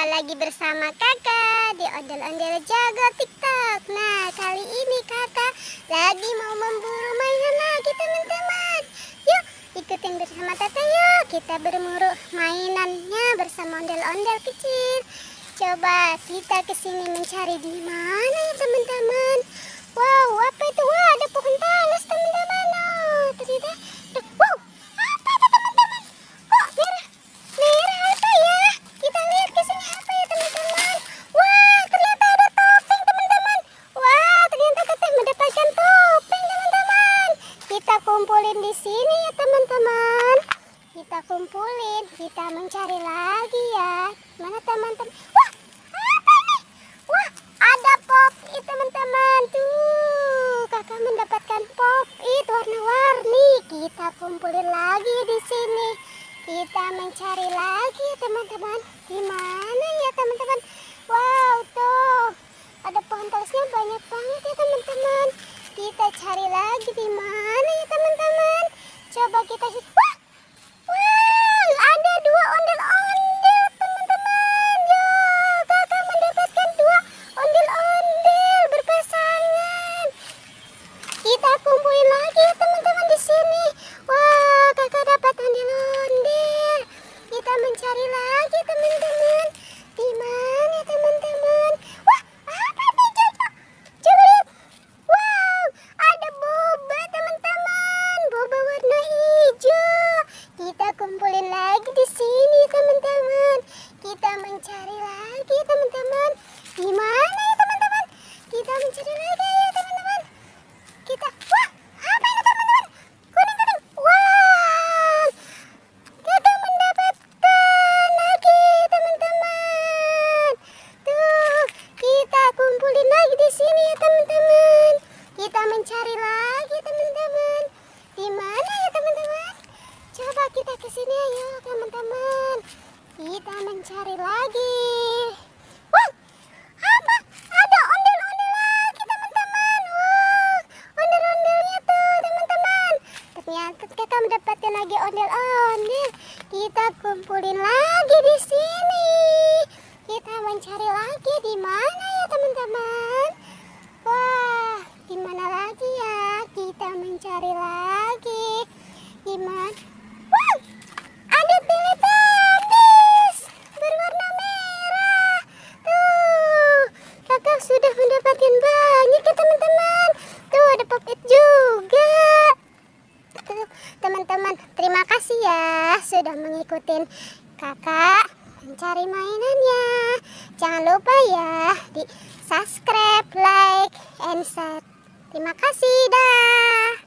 Jumpa lagi bersama kakak di Ondel-Ondel Jago TikTok. Nah, kali ini kakak lagi mau memburu mainan lagi teman-teman. Yuk ikutin bersama tata yuk. Kita berburu mainannya bersama ondel-ondel kecil. Coba kita kesini mencari di mana ya teman-teman. Wow, apa itu? Wah, ada pohon talas teman-teman. Oh, ternyata wow, apa itu teman-teman? Kok merah? Merah apa ya? Kita lihat ke sini apa ya teman-teman? Wah, ternyata ada topeng teman-teman. Wah, ternyata kita mendapatkan topeng teman-teman. Kita kumpulin di sini ya teman-teman. Kita kumpulin, kita mencari lagi ya. Mana teman-teman? Wah, apa ini? Wah, ada pop-it teman-teman. Tuh, kakak mendapatkan pop-it warna-warni. Kita kumpulin lagi di sini. Kita mencari lagi ya teman-teman. Di mana ya teman-teman? Wow, tuh. Ada pohon talasnya banyak banget ya teman-teman. Kita cari lagi di mana ya teman-teman? Coba kita wah! Wah, ada dua ondel-ondel teman-teman. Yo, kakak mendapatkan dua ondel-ondel berpasangan. Kita kumpulin lagi ya teman-teman di sini. Wah, kakak dapat ondel-ondel. Kita mencari lagi teman-teman. Di mana teman-teman? Wah, apa itu Jojo? Coba lihat. Wow, ada boba teman-teman. Boba warna hijau. Kita kumpulin lagi di sini teman-teman. Kita mencari lagi teman-teman. Di mana ya teman-teman? Kita mencari lagi ya teman-teman. Kita wah, apa ini teman-teman? Kuning-kuning. Wah, kita mendapatkan lagi teman-teman. Tuh, kita kumpulin lagi di sini ya teman-teman. Kita mencari lagi teman-teman. Di mana ya teman-teman? Coba kita ke sini ayo teman-teman. Kita mencari lagi. Wah, apa? Ada ondel-ondel lagi teman-teman. Wah, ondel-ondelnya tuh teman-teman. Ternyata kita mendapatkan lagi ondel-ondel. Kita kumpulin lagi di sini. Kita mencari lagi di mana ya teman-teman? Wah, di mana lagi ya? Kita mencari lagi. Di mana? Wah, ada Teletubbies berwarna merah. Tuh, kakak sudah mendapatkan banyak ya teman-teman. Tuh, ada pop-it juga. Tuh, teman-teman, terima kasih ya sudah mengikuti kakak mencari mainannya. Jangan lupa ya di subscribe, like, and share. Terima kasih dah.